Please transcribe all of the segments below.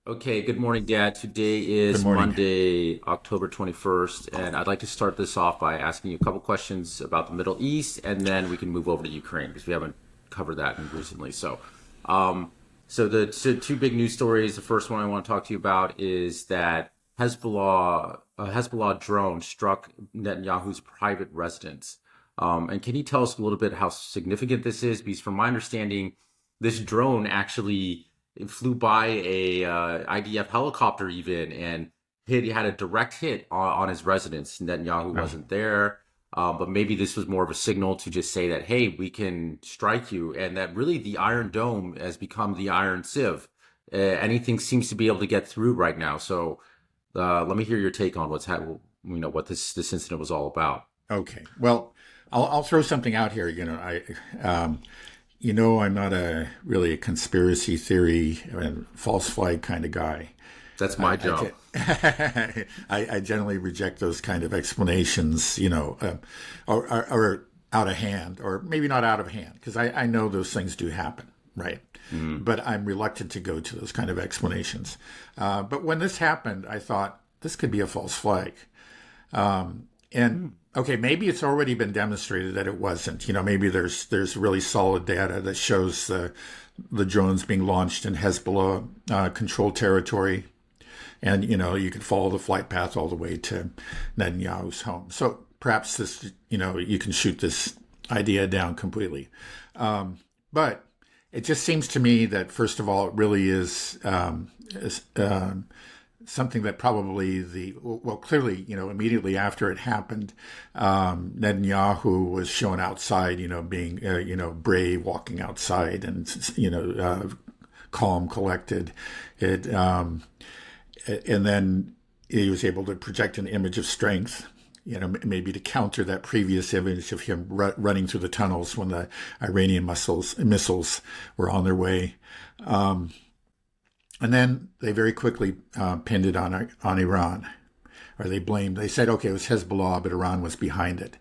Okay, good morning, Dad. Today Good is morning. Monday, October 21st, and I'd like to start this off by asking you a couple questions about the Middle East, and then we can move over to Ukraine because we haven't covered that recently. Um, so two big news stories. The first one I want to talk to you about is that a Hezbollah drone struck Netanyahu's private residence. And can you tell us a little bit how significant this is? Because from my understanding, this drone actually it flew by a IDF helicopter even and had a direct hit on his residence. Netanyahu Oh, wasn't there, but maybe this was more of a signal to just say that hey, we can strike you, and that really the Iron Dome has become the Iron Sieve. Anything seems to be able to get through right now. So let me hear your take on what this incident was all about. okay. Well, I'll throw something out here. I'm not a really a conspiracy theory and false flag kind of guy. That's my I, job. I generally reject those kind of explanations, or out of hand, or maybe not out of hand, because I know those things do happen, right? Mm-hmm. But I'm reluctant to go to those kind of explanations. But when this happened, I thought this could be a false flag. And okay, maybe it's already been demonstrated that it wasn't. Maybe there's really solid data that shows the drones being launched in Hezbollah controlled territory, and you can follow the flight path all the way to Netanyahu's home. So perhaps you can shoot this idea down completely. But it just seems to me that first of all, it really is something that probably clearly, immediately after it happened, Netanyahu was shown outside, being, brave, walking outside and, calm, collected. It, and then he was able to project an image of strength, maybe to counter that previous image of him running through the tunnels when the Iranian missiles were on their way. And then they very quickly pinned it on Iran, or they said, okay, it was Hezbollah, but Iran was behind it.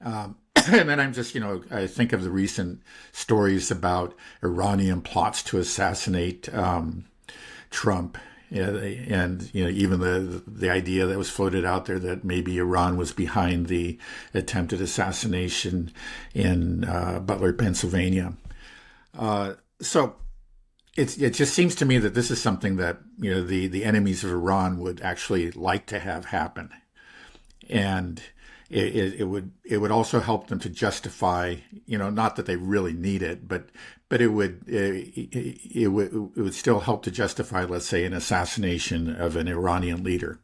And then I think of the recent stories about Iranian plots to assassinate Trump. And even the idea that was floated out there that maybe Iran was behind the attempted assassination in Butler, Pennsylvania. So it just seems to me that this is something that the enemies of Iran would actually like to have happen, and it would also help them to justify, not that they really need it, but it would still help to justify, let's say, an assassination of an Iranian leader.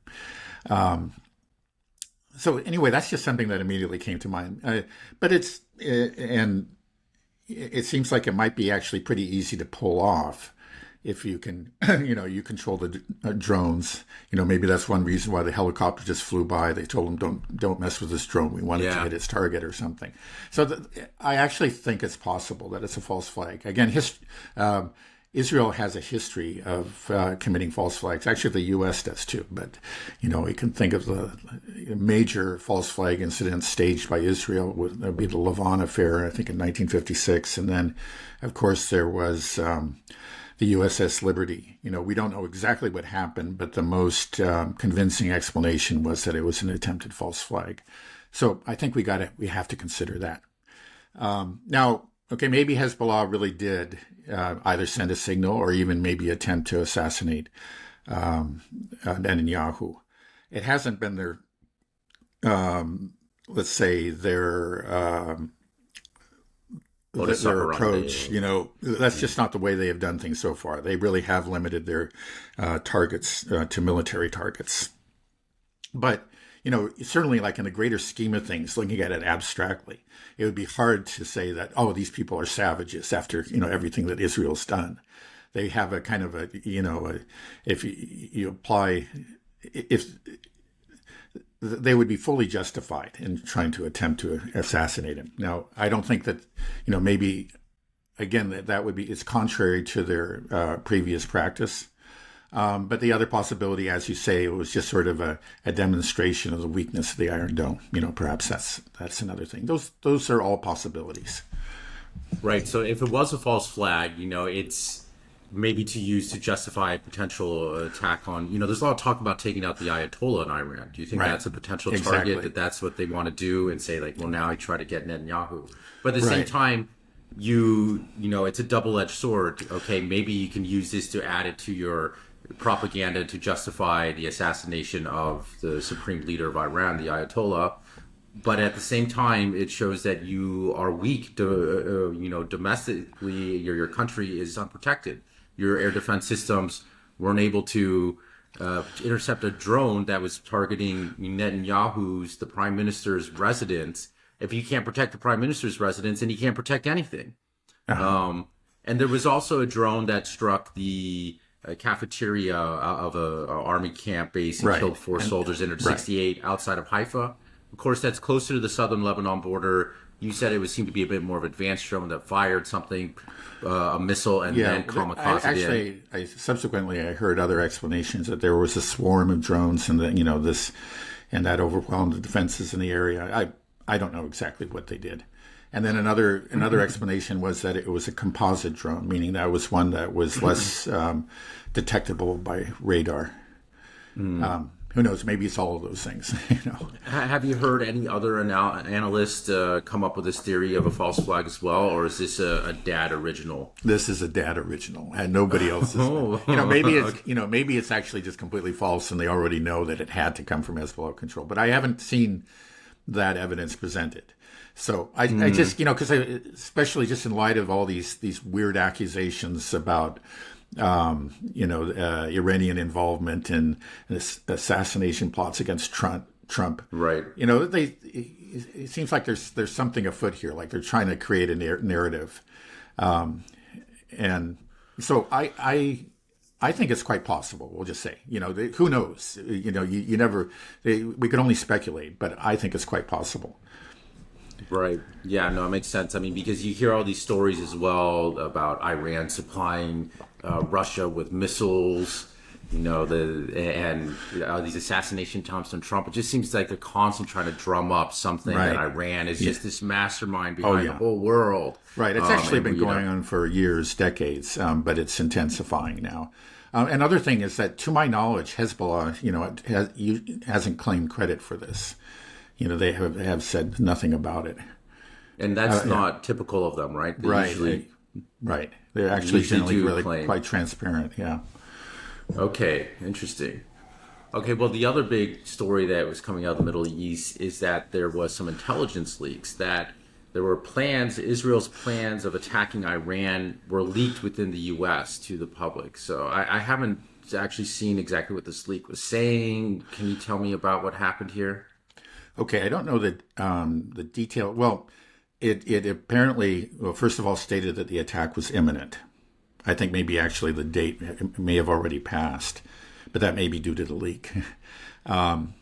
So anyway, that's just something that immediately came to mind. But and it seems like it might be actually pretty easy to pull off if you can, you control the drones. Maybe that's one reason why the helicopter just flew by. They told them, don't mess with this drone. We want it to Yeah. hit its target or something. So I actually think it's possible that it's a false flag. Again, Israel has a history of committing false flags. Actually, the U.S. does too. But we can think of the major false flag incidents staged by Israel. Would be the Lavon affair, I think, in 1956, and then, of course, there was the USS Liberty. We don't know exactly what happened, but the most convincing explanation was that it was an attempted false flag. So I think we have to consider that. Now, okay, maybe Hezbollah really did either send a signal or even maybe attempt to assassinate Netanyahu. It hasn't been let's say, Modus their operandi. approach. That's just not the way they have done things so far. They really have limited their targets to military targets. But certainly, like in the greater scheme of things, looking at it abstractly, it would be hard to say that, oh, these people are savages after everything that Israel's done. They have a kind of if you apply, if they would be fully justified in trying to attempt to assassinate him. Now, I don't think that maybe again that would be it's contrary to their previous practice. But the other possibility, as you say, it was just sort of a demonstration of the weakness of the Iron Dome. Perhaps that's another thing. Those are all possibilities. Right. So if it was a false flag, maybe to use to justify a potential attack on, there's a lot of talk about taking out the Ayatollah in Iran. Do you think Right. that's a potential Exactly. target, that that's what they want to do and say, like, well, now I try to get Netanyahu? But at the same Right. time, it's a double-edged sword. Okay, maybe you can use this to add it to your propaganda to justify the assassination of the supreme leader of Iran, the Ayatollah. But at the same time, it shows that you are weak. Domestically, your country is unprotected. Your air defense systems weren't able to intercept a drone that was targeting the prime minister's residence. If you can't protect the prime minister's residence, then you can't protect anything. And there was also a drone that struck the cafeteria of a army camp base and Right. killed 4 soldiers, injured 68 outside of Haifa. Of course, that's closer to the southern Lebanon border. You said it would seem to be a bit more of an advanced drone that fired something, a missile, and then kamikaze it. Subsequently, I heard other explanations that there was a swarm of drones, and that that overwhelmed the defenses in the area. I don't know exactly what they did. And then another explanation was that it was a composite drone, meaning that was one that was less detectable by radar. Who knows? Maybe it's all of those things. Have you heard any other analysts come up with this theory of a false flag as well, or is this a dad original? This is a dad original, and nobody else is. Maybe it's actually just completely false, and they already know that it had to come from Hezbollah control. But I haven't seen that evidence presented. So I just, because especially just in light of all these weird accusations about, Iranian involvement in assassination plots against Trump. Right. It seems like there's something afoot here, like they're trying to create a narrative, and so I think it's quite possible. We'll just say, who knows? You never. We can only speculate, but I think it's quite possible. Right. Yeah, no, it makes sense. I mean, because you hear all these stories as well about Iran supplying Russia with missiles, these assassination attempts on Trump. It just seems like they're constantly trying to drum up something that Iran is just this mastermind behind the whole world. Right. It's actually been going on for years, decades, but it's intensifying now. Another thing is that, to my knowledge, Hezbollah, hasn't claimed credit for this. They have said nothing about it. And that's not typical of them, right? Right. They're actually generally really claim. quite transparent, yeah. Okay, interesting. Okay, well, the other big story that was coming out of the Middle East is that there was some intelligence leaks, that there were Israel's plans of attacking Iran were leaked within the U.S. to the public. So I haven't actually seen exactly what this leak was saying. Can you tell me about what happened here? Okay, I don't know the detail. Well, it apparently, first of all, stated that the attack was imminent. I think maybe actually the date may have already passed, but that may be due to the leak. And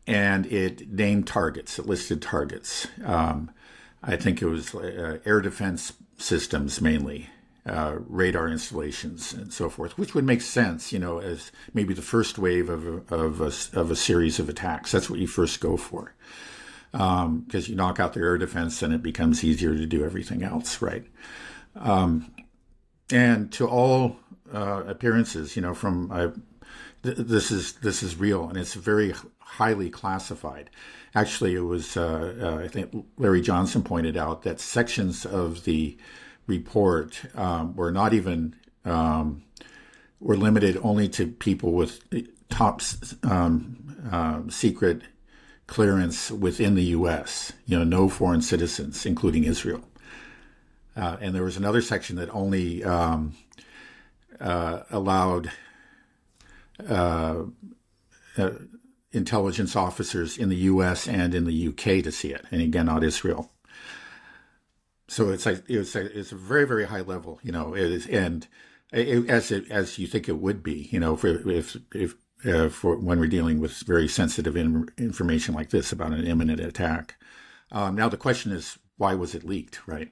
it named targets. It listed targets. I think it was air defense systems mainly, radar installations, and so forth, which would make sense, as maybe the first wave of a series of attacks. That's what you first go for, because you knock out the air defense, and it becomes easier to do everything else, right? And to all appearances, this is real, and it's very highly classified. Actually, it was I think Larry Johnson pointed out that sections of the report were not even were limited only to people with top secret clearance within the U.S. No foreign citizens, including Israel. And there was another section that only allowed intelligence officers in the U.S. and in the U.K. to see it, and again, not Israel. So it's a very, very high level, it is, and as you think it would be, for when we're dealing with very sensitive information like this about an imminent attack. Now the question is, why was it leaked, right?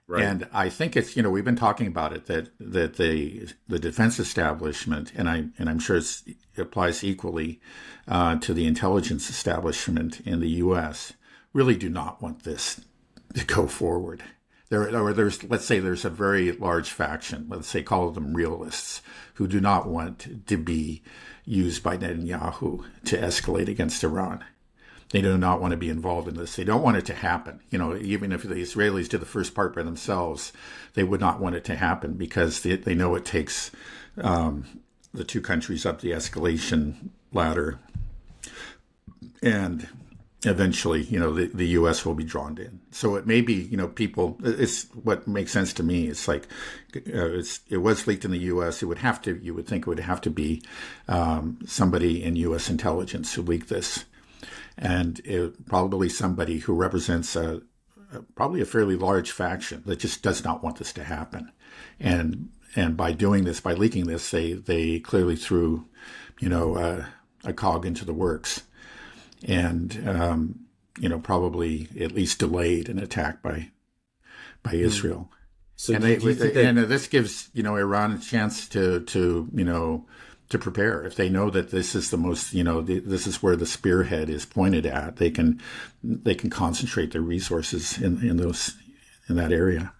Right. And I think it's, we've been talking about it, that the defense establishment, and I'm sure it applies equally to the intelligence establishment in the U.S., really do not want this to go forward. Let's say there's a very large faction, let's say call them realists, who do not want to be used by Netanyahu to escalate against Iran. They do not want to be involved in this. They don't want it to happen. Even if the Israelis did the first part by themselves, they would not want it to happen because they know it takes the two countries up the escalation ladder. And eventually, the U.S. will be drawn in. So it may be, it's what makes sense to me. It's like it was leaked in the U.S. You would think it would have to be somebody in U.S. intelligence who leaked this. And probably somebody who represents probably a fairly large faction that just does not want this to happen. And by doing this, by leaking this, they clearly threw, a cog into the works. And, probably at least delayed an attack by Israel. So and this gives, Iran a chance to prepare. If they know that this is the most, this is where the spearhead is pointed at, they can concentrate their resources in that area.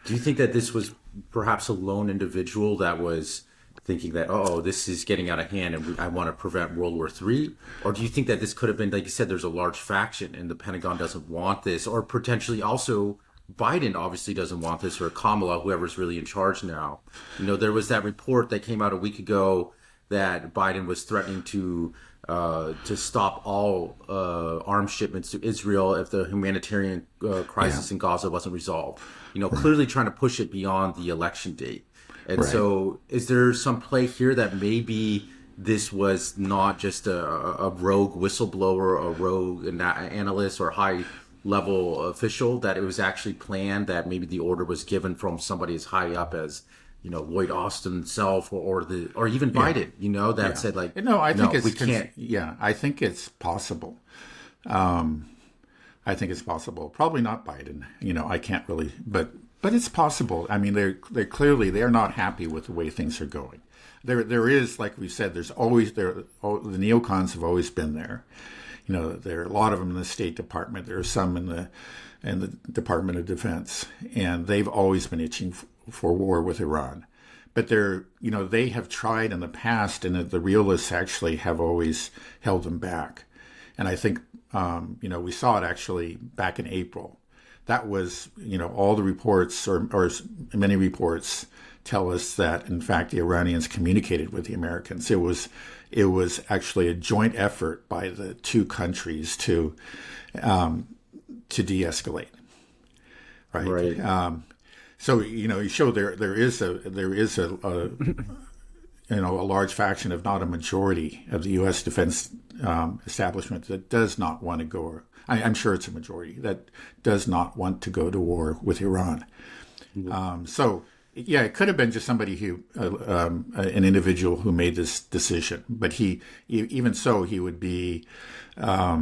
Do you think that this was perhaps a lone individual that was thinking that, this is getting out of hand and I want to prevent World War III? Or do you think that this could have been, like you said, there's a large faction and the Pentagon doesn't want this, or potentially also Biden obviously doesn't want this, or Kamala, whoever's really in charge now? There was that report that came out a week ago that Biden was threatening to stop all arms shipments to Israel if the humanitarian crisis in Gaza wasn't resolved. Clearly trying to push it beyond the election date. And so is there some play here that maybe this was not just a rogue whistleblower, a rogue analyst or high-level official, that it was actually planned, that maybe the order was given from somebody as high up as, Lloyd Austin himself or even Biden, that said, like, we can't. Yeah, I think it's possible. I think it's possible. Probably not Biden. I can't really, but it's possible. I mean, they're clearly, they're not happy with the way things are going. There is, like we said, there's always the neocons have always been there. There are a lot of them in the State Department. There are some in the Department of Defense, and they've always been itching for war with Iran. But they have tried in the past, and the realists actually have always held them back. And I think, we saw it actually back in April. That was, all the reports or many reports tell us that, in fact, the Iranians communicated with the Americans. It was actually a joint effort by the two countries to de-escalate. Right. So you show there is a large faction, if not a majority, of the U.S. defense establishment that does not want to go. I'm sure it's a majority that does not want to go to war with Iran. So yeah, it could have been just somebody who, an individual who made this decision, but even so, he would be, there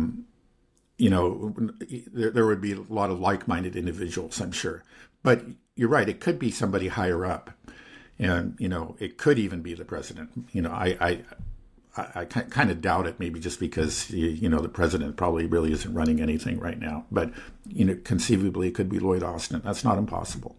would be a lot of like-minded individuals, I'm sure. But you're right, it could be somebody higher up, and it could even be the president. I kind of doubt it, maybe just because the president probably really isn't running anything right now. But conceivably, it could be Lloyd Austin. That's not impossible.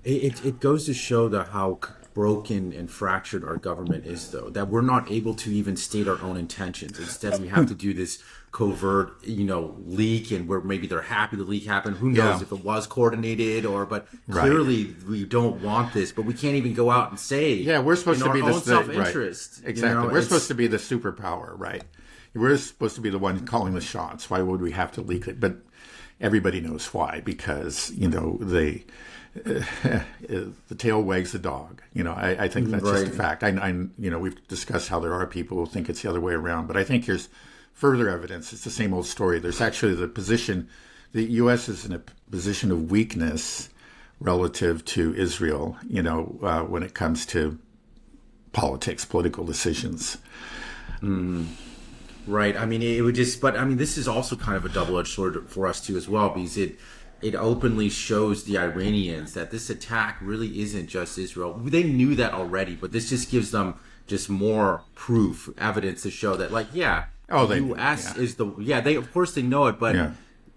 It goes to show that how broken and fractured our government is, though, that we're not able to even state our own intentions. Instead, we have to do this covert, leak, and where maybe they're happy the leak happened. Who knows if it was coordinated but clearly we don't want this, but we can't even go out and say, we're supposed to be our own self-interest. Right. Exactly. We're supposed to be the superpower, right? We're supposed to be the one calling the shots. Why would we have to leak it? But everybody knows why, because, the tail wags the dog. I think that's just a fact. We've discussed how there are people who think it's the other way around, but I think here's further evidence. It's the same old story. There's actually the U.S. is in a position of weakness relative to Israel, when it comes to political decisions. Right. I mean, this is also kind of a double-edged sword for us too as well, because it openly shows the Iranians that this attack really isn't just Israel. They knew that already, but this just gives them just more evidence to show that, the U.S. is they of course they know it, but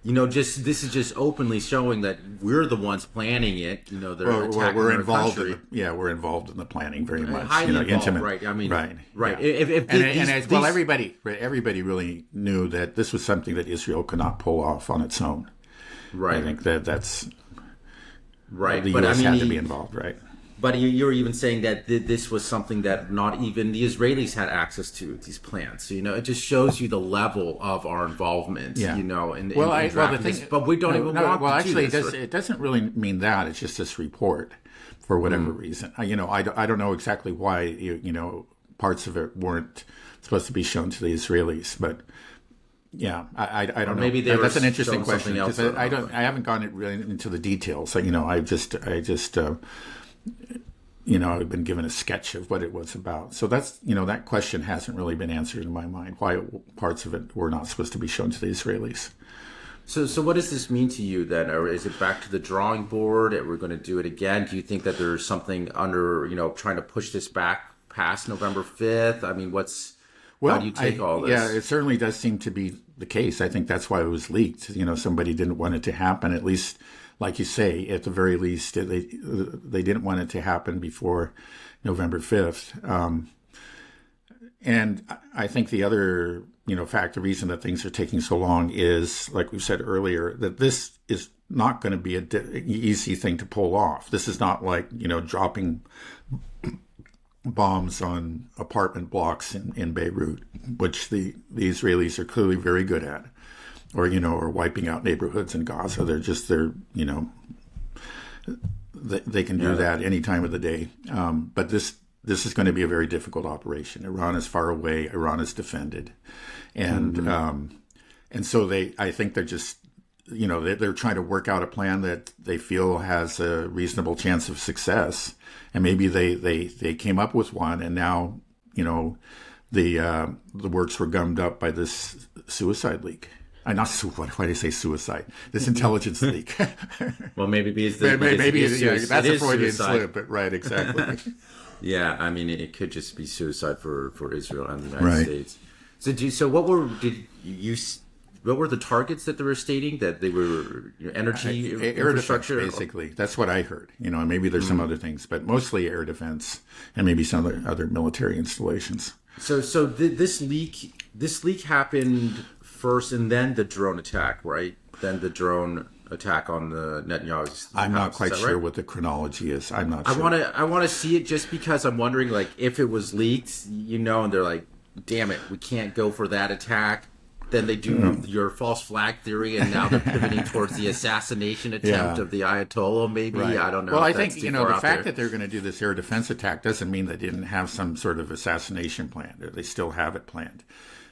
just this is just openly showing that we're the ones planning it. They're attacking we're our involved country. we're involved in the planning very much. Highly involved, intimate, right? I mean, right, right. Yeah. If everybody really knew that this was something that Israel could not pull off on its own. right, I think that's right. the But U.S. I mean, had to be involved, right? But you're even saying that this was something that not even the Israelis had access to, these plans. So, it just shows you the level of our involvement, Yeah. in the drafting thing, this. But we don't even want well, to actually, do this. it doesn't really mean that. It's just this report, for whatever reason. I don't know exactly why, parts of it weren't supposed to be shown to the Israelis, but yeah, I don't know. Maybe That's an interesting question else. because I haven't gone really into the details. So, I've been given a sketch of what it was about. So that's, that question hasn't really been answered in my mind, why parts of it were not supposed to be shown to the Israelis. So what does this mean to you then? Or is it back to the drawing board and we're going to do it again? Do you think that there's something under, trying to push this back past November 5th? I mean, how do you take all this? Yeah, it certainly does seem to be the case. I think that's why it was leaked. Somebody didn't want it to happen, at least, like you say, at the very least, they didn't want it to happen before November 5th. And I think the other, the reason that things are taking so long is, like we said earlier, that this is not going to be an easy thing to pull off. This is not like, dropping bombs on apartment blocks in Beirut, which the Israelis are clearly very good at. Or wiping out neighborhoods in Gaza. They can do that any time of the day. But this is going to be a very difficult operation. Iran is far away. Iran is defended, and so I think they're just, they're trying to work out a plan that they feel has a reasonable chance of success. And maybe they came up with one, and now the works were gummed up by this suicide leak. Why did I say suicide? This intelligence leak. Well, maybe that's a Freudian slip, but right, exactly. Yeah, I mean, it could just be suicide for Israel and the United States. So what were the targets that they were stating, that they were energy air infrastructure? Defense, basically. That's what I heard. And maybe there's some other things, but mostly air defense and maybe some other military installations. So this leak happened first, and then the drone attack, right? Then the drone attack on the Netanyahu's house. I'm not quite sure right? what the chronology is. I'm not sure. I want to see it, just because I'm wondering, like, if it was leaked, and they're like, damn it, we can't go for that attack. Then they do your false flag theory, and now they're pivoting towards the assassination attempt of the Ayatollah, maybe. Right. I don't know. Well, I think, the fact that they're going to do this air defense attack doesn't mean they didn't have some sort of assassination plan. They still have it planned.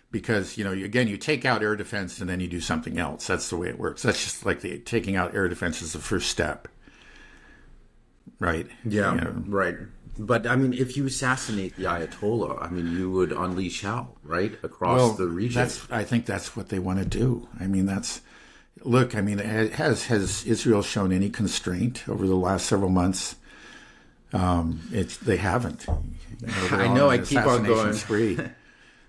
Because, again, you take out air defense and then you do something else. That's the way it works. That's just like taking out air defense is the first step. Right? Yeah, right. But, I mean, if you assassinate the Ayatollah, I mean, you would unleash hell, right? Across the region. I think that's what they want to do. I mean, has Israel shown any constraint over the last several months? They haven't. I know, I keep on going. Spree.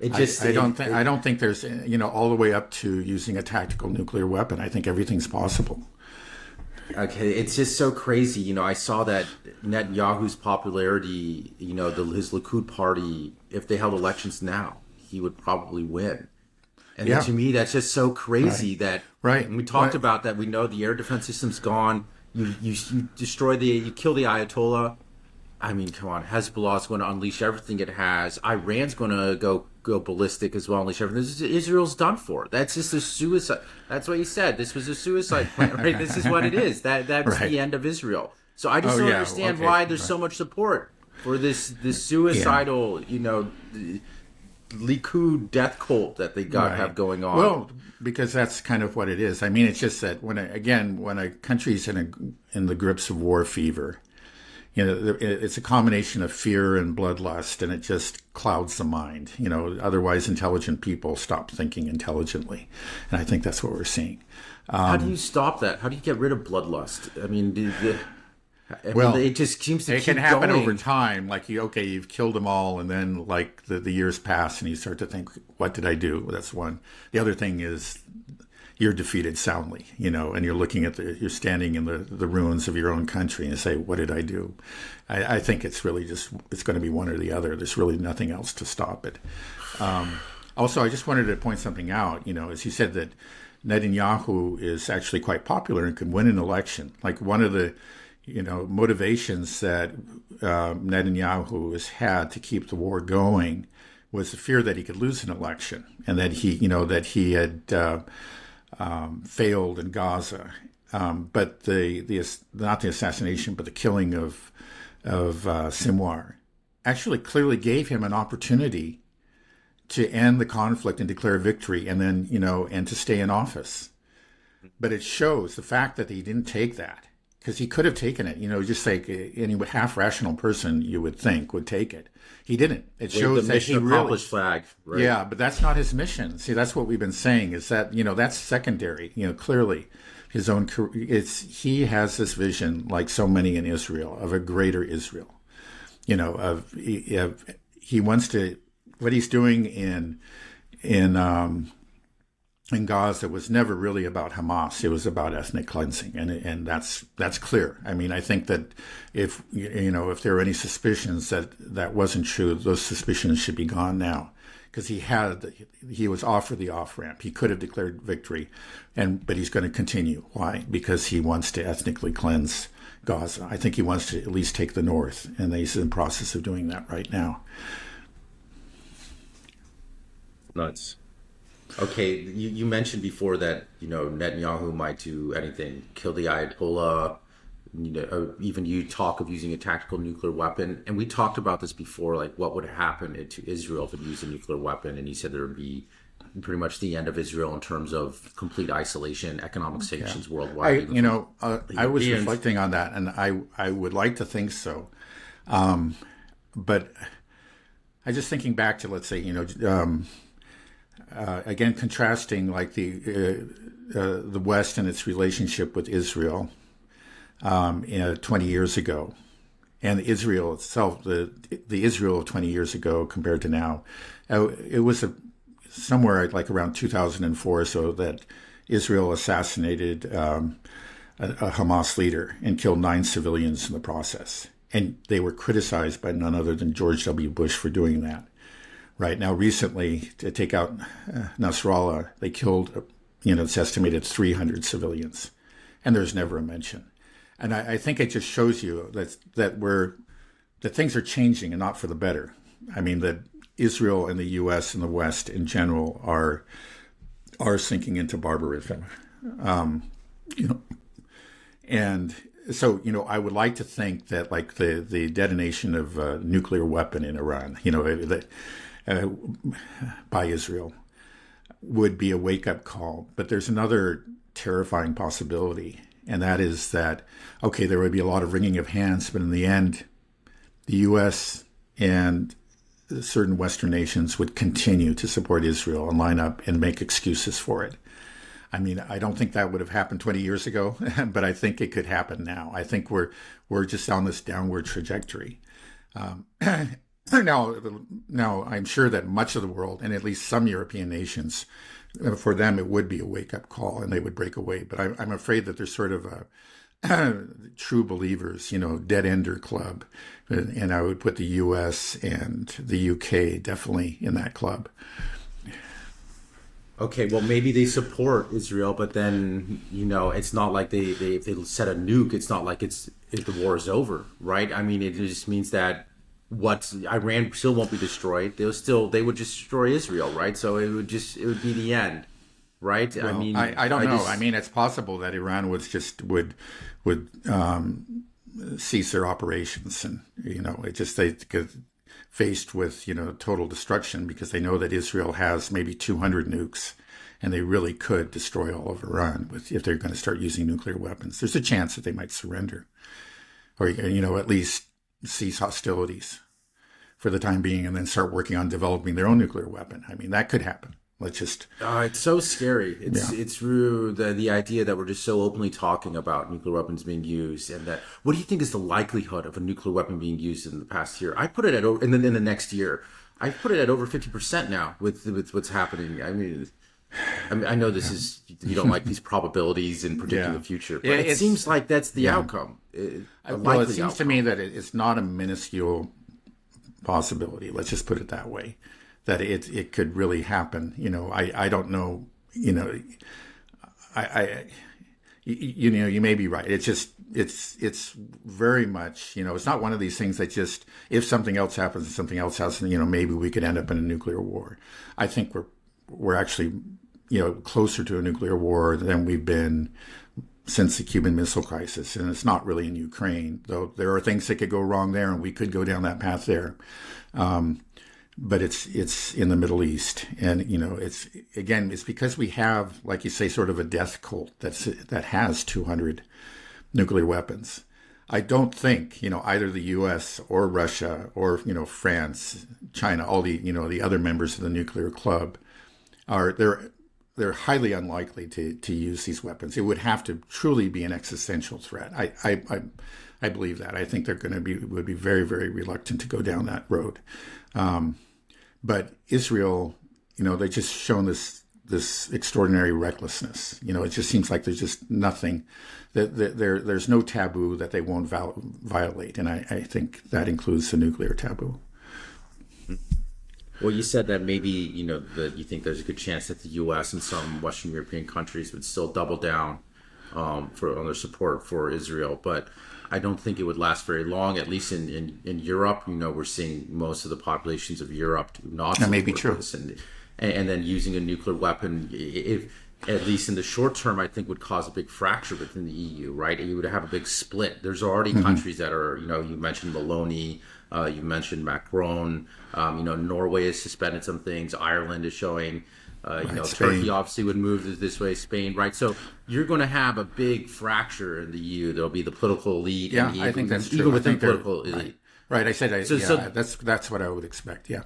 I don't think there's, all the way up to using a tactical nuclear weapon. I think everything's possible. Okay, it's just so crazy. I saw that Netanyahu's popularity, his Likud party, if they held elections now, he would probably win. And to me, that's just so crazy that when we talked about that, we know the air defense system's gone. You you kill the Ayatollah. I mean, come on, Hezbollah is going to unleash everything it has. Iran's going to go ballistic as well, unleash everything. Israel's done for. That's just a suicide. That's what you said. This was a suicide plan, right? This is what it is. That's the end of Israel. So I just don't understand why there's so much support for this suicidal, Likud death cult that they have going on. Well, because that's kind of what it is. I mean, it's just that when a country's in the grips of war fever, it's a combination of fear and bloodlust, and it just clouds the mind. Otherwise intelligent people stop thinking intelligently. And I think that's what we're seeing. How do you stop that? How do you get rid of bloodlust? I mean, it just seems to keep can happen going over time. Like, you've killed them all, and then like the years pass, and you start to think, what did I do? That's one. The other thing is, you're defeated soundly, and you're looking at you're standing in the ruins of your own country and say, what did I do? I think it's really it's going to be one or the other. There's really nothing else to stop it. Also, I just wanted to point something out, as you said that Netanyahu is actually quite popular and can win an election. Like one of the, motivations that Netanyahu has had to keep the war going was the fear that he could lose an election and that he had failed in Gaza. But not the assassination, but the killing of Sinwar actually clearly gave him an opportunity to end the conflict and declare victory, and then and to stay in office. But it shows the fact that he didn't take that, because he could have taken it. Just like any half rational person you would think would take it. He didn't. It shows that he really flag. Right? Yeah, but that's not his mission. See, that's what we've been saying. Is that that's secondary. Clearly, his own. He has this vision, like so many in Israel, of a greater Israel. He wants to. What he's doing in Gaza was never really about Hamas. It was about ethnic cleansing, and that's clear. I mean, I think that if there are any suspicions that wasn't true, those suspicions should be gone now, because he was offered the off ramp. He could have declared victory, but he's going to continue. Why? Because he wants to ethnically cleanse Gaza. I think he wants to at least take the north, and he's in the process of doing that right now. Nuts. Okay, you mentioned before that Netanyahu might do anything, kill the Ayatollah. Even you talk of using a tactical nuclear weapon, and we talked about this before, like what would happen to Israel if it used a nuclear weapon, and he said there would be pretty much the end of Israel in terms of complete isolation, economic sanctions worldwide. I was reflecting on that, and I would like to think so, but I just thinking back to, let's say, again, contrasting like the West and its relationship with Israel 20 years ago, and Israel itself, the Israel of 20 years ago compared to now, it was somewhere like around 2004 or so that Israel assassinated a Hamas leader and killed 9 civilians in the process, and they were criticized by none other than George W. Bush for doing that. Right now, recently, to take out Nasrallah, they killed, it's estimated 300 civilians, and there's never a mention. And I think it just shows you that things are changing, and not for the better. I mean, that Israel and the U.S. and the West in general are sinking into barbarism, and so I would like to think that like the detonation of a nuclear weapon in Iran, by Israel would be a wake-up call. But there's another terrifying possibility, and that is that, okay, there would be a lot of wringing of hands, but in the end, the U.S. and certain Western nations would continue to support Israel and line up and make excuses for it. I mean, I don't think that would have happened 20 years ago, but I think it could happen now. I think we're just on this downward trajectory. Now, I'm sure that much of the world, and at least some European nations, for them it would be a wake-up call, and they would break away. But I'm afraid that there's sort of a true believers, dead-ender club, and I would put the U.S. and the U.K. definitely in that club. Okay, well, maybe they support Israel, but then, it's not like if they set a nuke, it's not like if the war is over, right? I mean, it just means that Iran still won't be destroyed. They would just destroy Israel, right? So it would be the end, right? Well, I mean, I don't know. I mean, it's possible that Iran would cease their operations, and they get faced with total destruction because they know that Israel has maybe 200 nukes, and they really could destroy all of Iran if they're going to start using nuclear weapons. There's a chance that they might surrender, or at least cease hostilities for the time being, and then start working on developing their own nuclear weapon. I mean, that could happen. Let's just. It's so scary. It's through the idea that we're just so openly talking about nuclear weapons being used, and that. What do you think is the likelihood of a nuclear weapon being used in the past year? I put it at over, and then in the next year, I put it at over 50% now with what's happening. I mean, I mean, I know this is, you don't like these probabilities in predicting Yeah. the future, but Yeah, it seems like that's the yeah. outcome. A Well, it likely seems to outcome. me that it's not a minuscule possibility. Let's just put it that way, that it could really happen. I don't know. I you may be right. It's just it's very much, it's not one of these things that just, if something else happens and something else happens, maybe we could end up in a nuclear war. I think we're actually, closer to a nuclear war than we've been since the Cuban Missile Crisis, and it's not really in Ukraine, though there are things that could go wrong there, and we could go down that path there. But it's in the Middle East, and it's because we have, like you say, sort of a death cult that has 200 nuclear weapons. I don't think either the U.S. or Russia or France, China, all the other members of the nuclear club they're highly unlikely to use these weapons. It would have to truly be an existential threat. I believe that. I think they're would be very, very reluctant to go down that road. But Israel, they've just shown this extraordinary recklessness. It just seems like there's just nothing there's no taboo that they won't violate, and I think that includes the nuclear taboo. Well, you said that maybe, that you think there's a good chance that the U.S. and some Western European countries would still double down on their support for Israel, but I don't think it would last very long. At least in Europe, we're seeing most of the populations of Europe do not That may be support true. this, and then using a nuclear weapon, if at least in the short term, I think would cause a big fracture within the EU, right? You would have a big split. There's already countries that are, you mentioned Maloney, you mentioned Macron, Norway has suspended some things. Ireland is showing, Turkey obviously would move this way, Spain, right? So you're going to have a big fracture in the EU. There'll be the political elite. Yeah, and I think that's true. Even I within think they're- political elite. Right. I said, So- that's what I would expect. Yeah.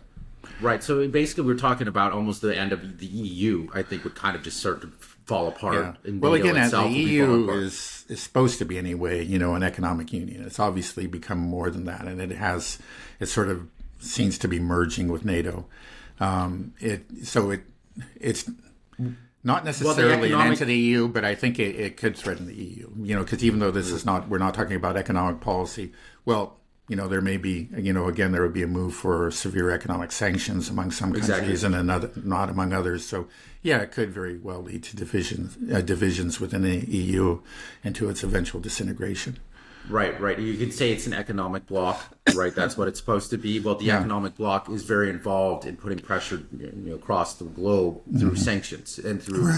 Right. So basically, we're talking about almost the end of the EU, I think, would kind of just start to fall apart. Yeah. And Well, NATO again, the itself would be falling EU apart. is supposed to be anyway, an economic union. It's obviously become more than that, and it sort of seems to be merging with NATO. It's not necessarily an end to the EU, but I think it could threaten the EU. Because even though we're not talking about economic policy. Well, there may be, again, there would be a move for severe economic sanctions among some countries and not among others. So, yeah, it could very well lead to divisions within the EU and to its eventual disintegration. Right. You could say it's an economic bloc, right? That's what it's supposed to be. Well, the economic bloc is very involved in putting pressure, across the globe through sanctions and through,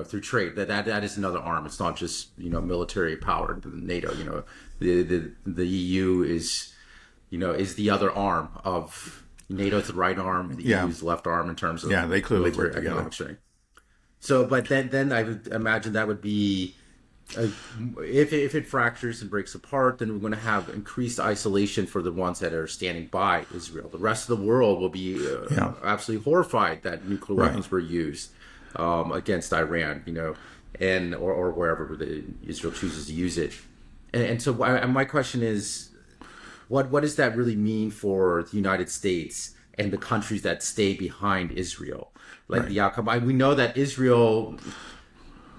through trade. That is another arm. It's not just military power. NATO, the EU is the other arm of NATO. It's the right arm. The EU is the left arm in terms of they clearly military work together. economic strength. So, but then I would imagine that would be. If it fractures and breaks apart, then we're going to have increased isolation for the ones that are standing by Israel. The rest of the world will be absolutely horrified that nuclear weapons were used against Iran, and or wherever Israel chooses to use it. And so my question is, what does that really mean for the United States and the countries that stay behind Israel? Like the outcome, we know that Israel.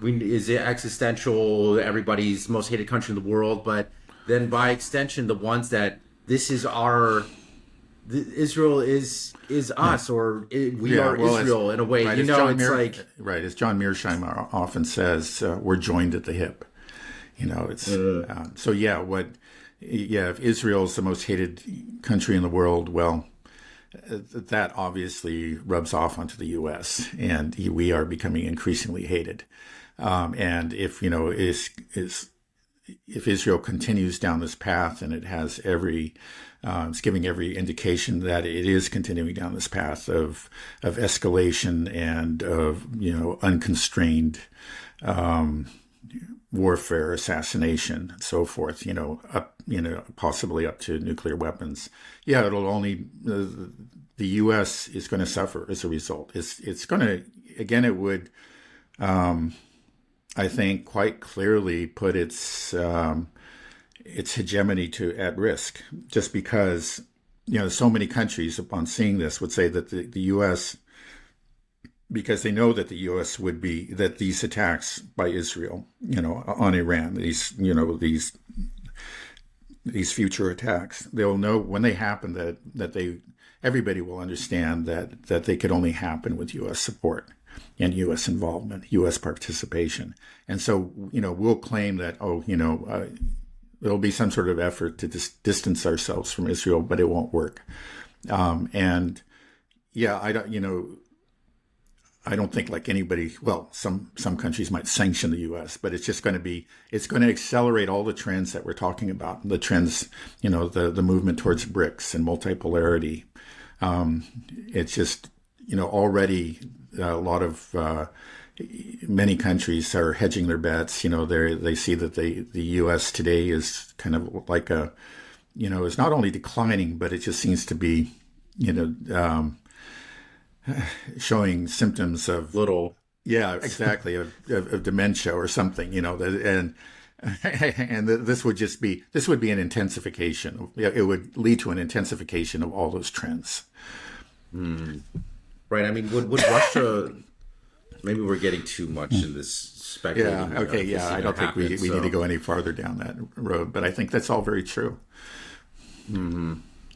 Is it existential, everybody's most hated country in the world, but then by extension, the ones that Israel is us, or we are Israel in a way. Right, it's like as John Mearsheimer often says, we're joined at the hip. It's if Israel is the most hated country in the world, well, that obviously rubs off onto the U.S. and we are becoming increasingly hated. And if Israel continues down this path, and it has it's giving every indication that it is continuing down this path of escalation and of unconstrained warfare, assassination, and so forth. Possibly up to nuclear weapons. Yeah, it'll only the U.S. is going to suffer as a result. It's going to it would. I think quite clearly put its hegemony at risk, just because so many countries upon seeing this would say that the U.S. because they know that the U.S. would be that these attacks by Israel, on Iran, these future attacks, they'll know when they happen that everybody will understand that they could only happen with U.S. support and U.S. involvement, U.S. participation, and so we'll claim that there'll be some sort of effort to distance ourselves from Israel, but it won't work. And yeah, I don't think like anybody. Well, some countries might sanction the U.S., but it's going to accelerate all the trends that we're talking about. The trends, the movement towards BRICS and multipolarity. It's just already a lot of many countries are hedging their bets. They see that the U.S. today is kind of like is not only declining, but it just seems to be showing symptoms of yeah, exactly, of dementia or something, and this would be an intensification. It would lead to an intensification of all those trends. Right. I mean, would Russia? Maybe we're getting too much in this speculating. Yeah. Okay. Yeah. I don't think we need to go any farther down that road, but I think that's all very true.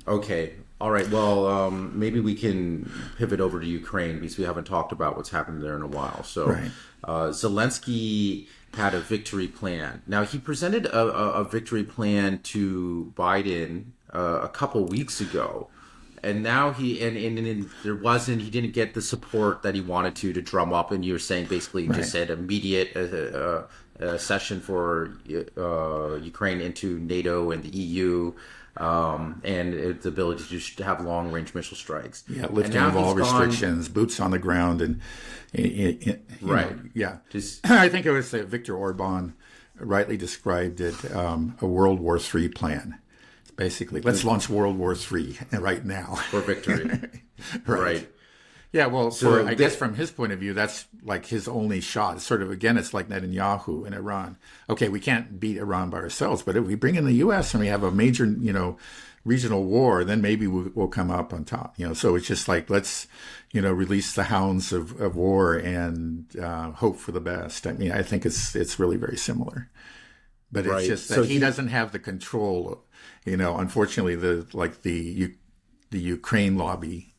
Okay. All right. Well, maybe we can pivot over to Ukraine because we haven't talked about what's happened there in a while. So, right. Zelensky had a victory plan. Now, he presented a victory plan to Biden a couple weeks ago. And now he didn't get the support that he wanted to drum up. And you're saying basically he just said immediate accession for Ukraine into NATO and the EU. And its ability to just have long-range missile strikes. Yeah, lifting of all restrictions, boots on the ground, and right. I think it was Viktor Orban rightly described it a World War III plan. Basically, let's launch World War III right now for victory. Right. Yeah, well, I guess from his point of view, that's like his only shot. It's sort of, again, it's like Netanyahu in Iran. Okay, we can't beat Iran by ourselves, but if we bring in the U.S. and we have a major, regional war, then maybe we'll come up on top. So it's just like, let's, release the hounds of war and hope for the best. I mean, I think it's really very similar. But it's just that he doesn't have the control. Unfortunately, the Ukraine lobby,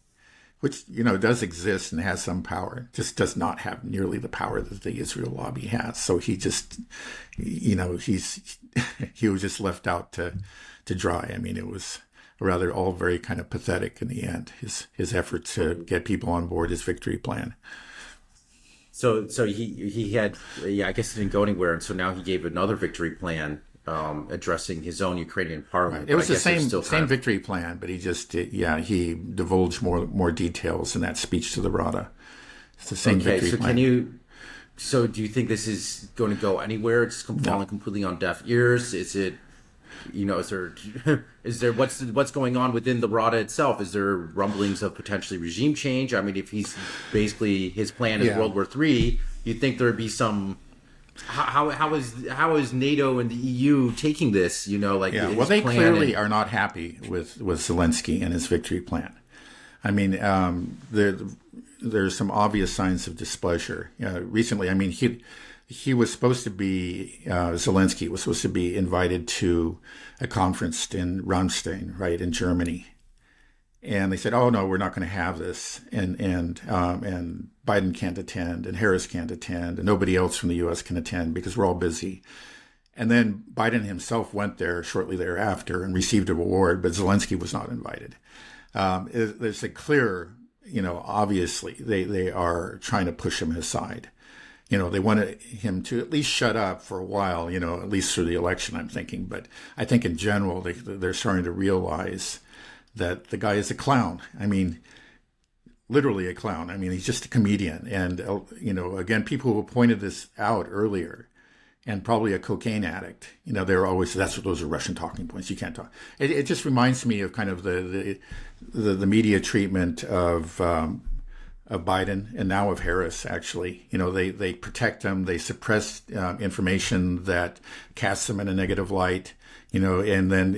which, does exist and has some power, just does not have nearly the power that the Israel lobby has. So he just, he was just left out to dry. I mean, it was rather all very kind of pathetic in the end, his effort to get people on board his victory plan. So he had, I guess it didn't go anywhere. And so now he gave another victory plan addressing his own Ukrainian parliament. Right. It was the same victory plan, but he just he divulged more details in that speech to the Rada. It's the same victory plan. So do you think this is going to go anywhere? It's falling completely on deaf ears. Is it, is there what's going on within the Rada itself? Is there rumblings of potentially regime change? I mean, if he's basically his plan is World War III, you'd think there'd be some. How is NATO and the EU taking this? Well, they clearly are not happy with Zelensky and his victory plan. I mean, there's some obvious signs of displeasure. Recently, I mean, he was supposed to be Zelensky was supposed to be invited to a conference in Ramstein, right, in Germany. And they said, "Oh no, we're not going to have this," and Biden can't attend, and Harris can't attend, and nobody else from the U.S. can attend because we're all busy. And then Biden himself went there shortly thereafter and received an award, but Zelensky was not invited. There's a clear, obviously they are trying to push him aside. They wanted him to at least shut up for a while, at least through the election, I'm thinking. But I think in general, they're starting to realize that the guy is a clown. I mean, literally a clown. I mean, he's just a comedian. And, again, people who pointed this out earlier, and probably a cocaine addict, they're always, those are Russian talking points. You can't talk. It just reminds me of kind of the media treatment of Biden and now of Harris, actually. They protect them. They suppress information that casts them in a negative light, and then,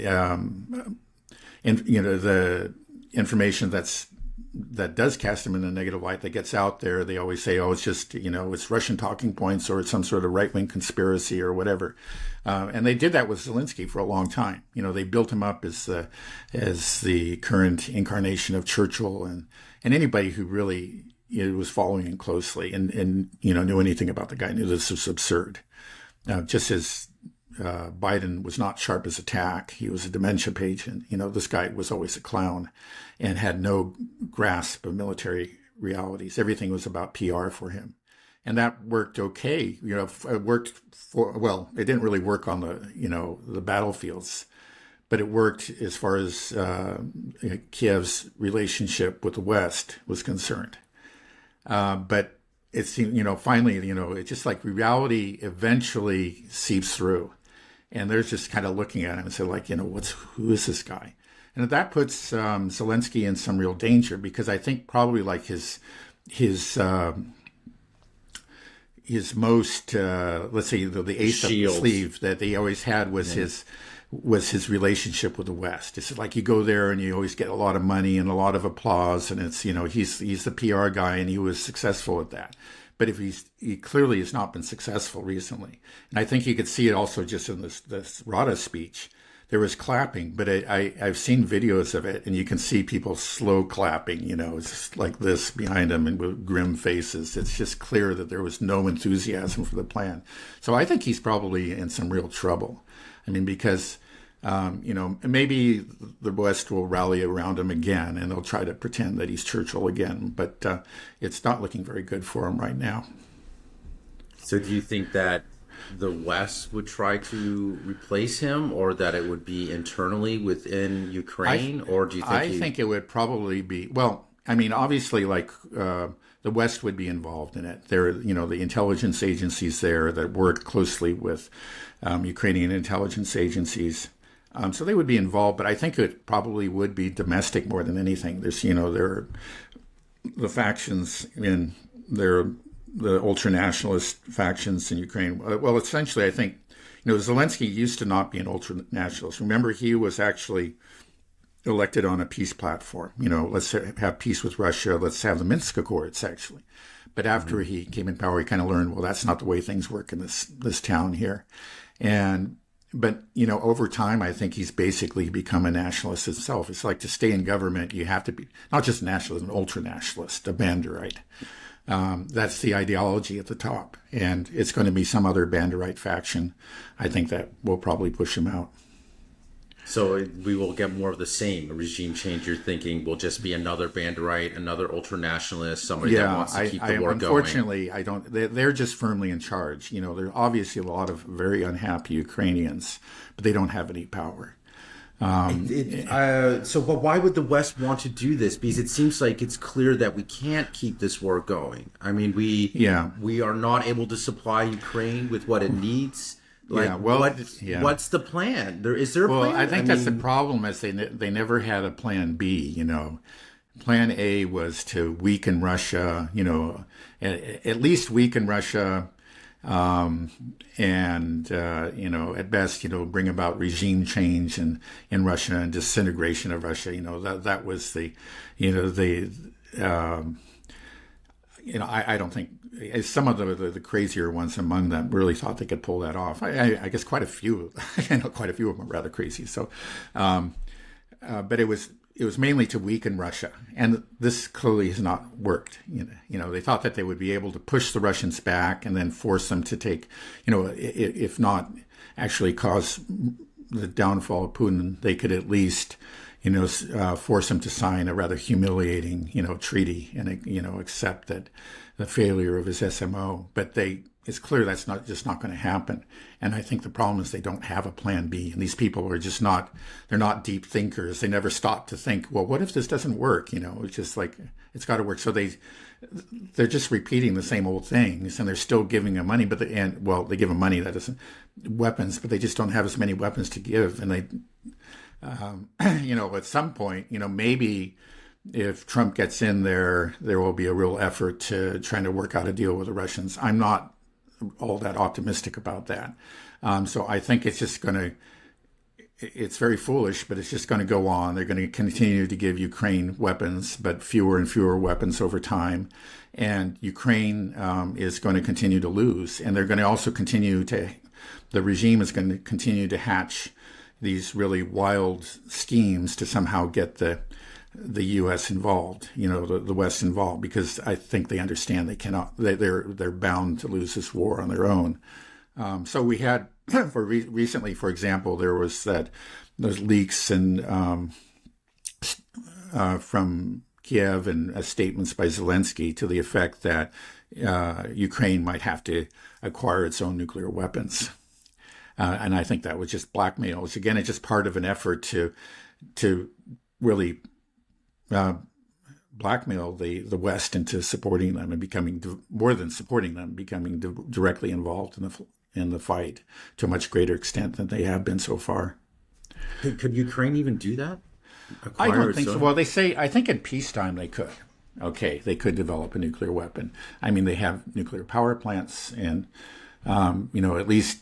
the information that's that does cast him in a negative light, that gets out there, they always say, oh, it's just, it's Russian talking points or it's some sort of right-wing conspiracy or whatever. And they did that with Zelensky for a long time. They built him up as the current incarnation of Churchill, and anybody who really was following him closely and knew anything about the guy knew this was absurd. Just as Biden was not sharp as a tack. He was a dementia patient. This guy was always a clown and had no grasp of military realities. Everything was about PR for him. And that worked okay. It worked it didn't really work on the battlefields, but it worked as far as Kiev's relationship with the West was concerned. But it seemed, finally, it's just like reality eventually seeps through. And they're just kind of looking at him and say, who is this guy? And that puts Zelensky in some real danger, because I think probably like his most, let's say the ace up the sleeve that they always had was his relationship with the West. It's like you go there and you always get a lot of money and a lot of applause, and it's, he's the PR guy, and he was successful at that. But if he clearly has not been successful recently. And I think you could see it also just in this Rada speech. There was clapping, but I've seen videos of it, and you can see people slow clapping, it's just like this behind them and with grim faces. It's just clear that there was no enthusiasm for the plan. So I think he's probably in some real trouble. I mean, because, maybe the West will rally around him again, and they'll try to pretend that he's Churchill again. But it's not looking very good for him right now. So do you think that the West would try to replace him, or that it would be internally within Ukraine? Or do you think I think it would probably be, well, I mean, obviously, the West would be involved in it. There, the intelligence agencies there that work closely with Ukrainian intelligence agencies. So they would be involved, but I think it probably would be domestic more than anything. There's, there are the factions the ultra-nationalist factions in Ukraine. Well, essentially, I think, Zelensky used to not be an ultra-nationalist. Remember, he was actually elected on a peace platform. Let's have peace with Russia. Let's have the Minsk Accords, actually. But after he came in power, he kind of learned, well, that's not the way things work in this town here. But over time, I think he's basically become a nationalist himself. It's like, to stay in government, you have to be not just a nationalist, an ultra-nationalist, a Banderite. That's the ideology at the top. And it's going to be some other Banderite faction, I think, that will probably push him out. So we will get more of the same. A regime change, you're thinking, will just be another Banderite, another ultra-nationalist, somebody that wants to keep the war going. Unfortunately, I don't. They're just firmly in charge. There are obviously a lot of very unhappy Ukrainians, but they don't have any power. But why would the West want to do this? Because it seems like it's clear that we can't keep this war going. I mean, we are not able to supply Ukraine with what it needs. What's the plan? Is there a plan? Well, I think that's the problem, is they never had a plan B. Plan A was to weaken Russia, at least weaken Russia, and at best, bring about regime change in Russia and disintegration of Russia. That was I don't think some of the crazier ones among them really thought they could pull that off. I guess quite a few, quite a few of them are rather crazy. So, but it was mainly to weaken Russia, and this clearly has not worked. They thought that they would be able to push the Russians back and then force them to take, if not actually cause the downfall of Putin, they could at least, force them to sign a rather humiliating, treaty and, accept that the failure of his SMO. But it's clear that's not going to happen. And I think the problem is they don't have a plan B. And these people are just they're not deep thinkers. They never stop to think, well, what if this doesn't work? It's just like, it's got to work. So they're just repeating the same old things, and they're still giving them money, they give them money, that isn't weapons, but they just don't have as many weapons to give. And they, at some point, maybe if Trump gets in there will be a real effort to trying to work out a deal with the Russians. I'm not all that optimistic about that. So I think it's just going to, it's very foolish, but it's just going to go on. They're going to continue to give Ukraine weapons, but fewer and fewer weapons over time. And Ukraine is going to continue to lose. And they're going to also the regime is going to continue to hatch these really wild schemes to somehow get the U.S. involved, the West involved, because I think they understand they're bound to lose this war on their own. So we had recently, for example, there was those leaks and from Kiev and statements by Zelensky to the effect that Ukraine might have to acquire its own nuclear weapons. And I think that was just blackmail. It's just part of an effort to really blackmail the West into supporting them and becoming more than supporting them, becoming directly involved in the fight to a much greater extent than they have been so far. Could Ukraine even do that? I don't think so. Well, I think in peacetime they could. Okay, they could develop a nuclear weapon. I mean, they have nuclear power plants, and at least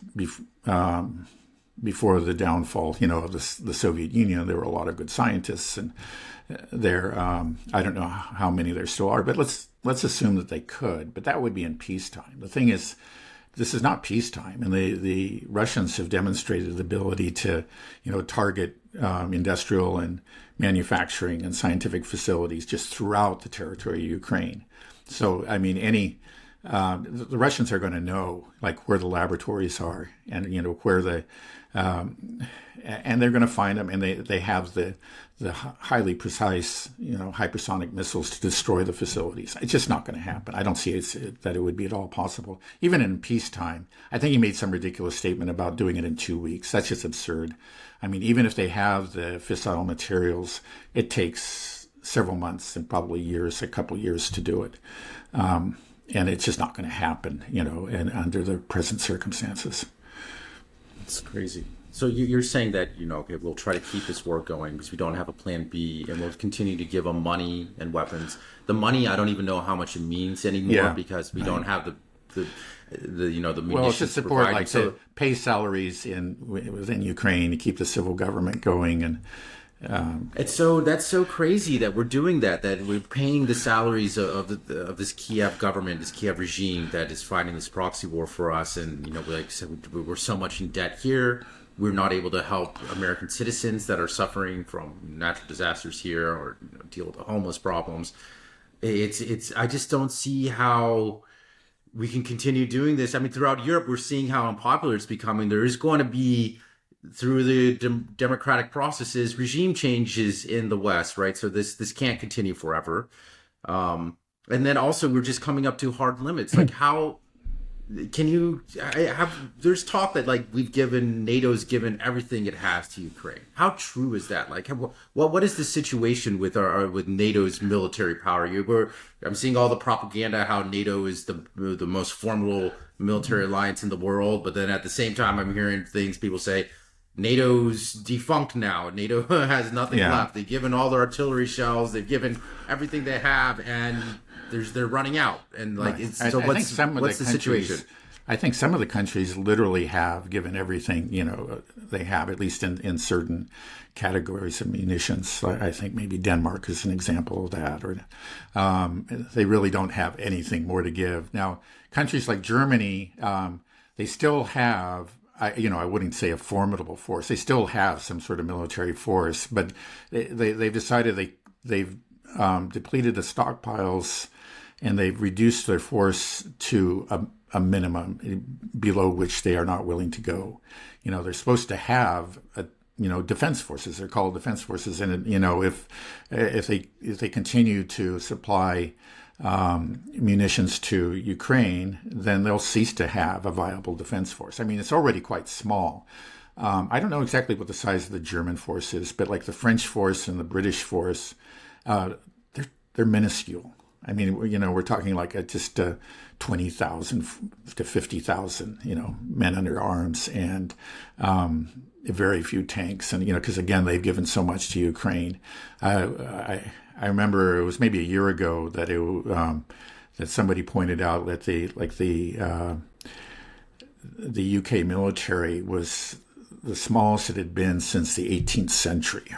before the downfall, of the Soviet Union, there were a lot of good scientists, and I don't know how many there still are, but let's assume that they could. But that would be in peacetime. The thing is, this is not peacetime, and the Russians have demonstrated the ability to, target industrial and manufacturing and scientific facilities just throughout the territory of Ukraine. So, I mean, the Russians are going to know where the laboratories are, and where and they're going to find them, and they have the highly precise hypersonic missiles to destroy the facilities. It's just not going to happen. I don't see that it would be at all possible, even in peacetime. I think he made some ridiculous statement about doing it in 2 weeks. That's just absurd. I mean, even if they have the fissile materials, it takes several months and probably a couple years to do it. And it's just not going to happen, and under the present circumstances. It's crazy. So you're saying that, okay, we'll try to keep this war going because we don't have a plan B, and we'll continue to give them money and weapons. The money, I don't even know how much it means anymore because we don't have the munitions. Well, it's to support, to pay salaries within Ukraine to keep the civil government going, and that's so crazy that we're doing that we're paying the salaries of this Kiev government, this Kiev regime that is fighting this proxy war for us. And, like I said, we're so much in debt here. We're not able to help American citizens that are suffering from natural disasters here or deal with the homeless problems. I just don't see how we can continue doing this. I mean, throughout Europe, we're seeing how unpopular it's becoming. There is going to be, through the democratic processes, regime changes in the West, right? So this can't continue forever. And then also we're just coming up to hard limits. How can you there's talk that NATO's given everything it has to Ukraine. How true is that? What is the situation with with NATO's military power? I'm seeing all the propaganda how NATO is the most formidable military alliance in the world, but then at the same time I'm hearing people say NATO's defunct now. NATO has nothing left. They've given all their artillery shells. They've given everything they have, and they're running out. And what's the situation? I think some of the countries literally have given everything. They have, at least in certain categories of munitions. I think maybe Denmark is an example of that. Or they really don't have anything more to give. Now, countries like Germany, they still have. I wouldn't say a formidable force. They still have some sort of military force, but they've decided they've depleted the stockpiles, and they've reduced their force to a minimum below which they are not willing to go. They're supposed to have defense forces. They're called defense forces, and if they continue to supply munitions to Ukraine, then they'll cease to have a viable defense force. I mean, it's already quite small. I don't know exactly what the size of the German force is, but the French force and the British force, they're minuscule. I mean, we're talking just 20,000 to 50,000, men under arms, and very few tanks. And, because again, they've given so much to Ukraine. I remember it was maybe a year ago that that somebody pointed out that the UK military was the smallest it had been since the 18th century.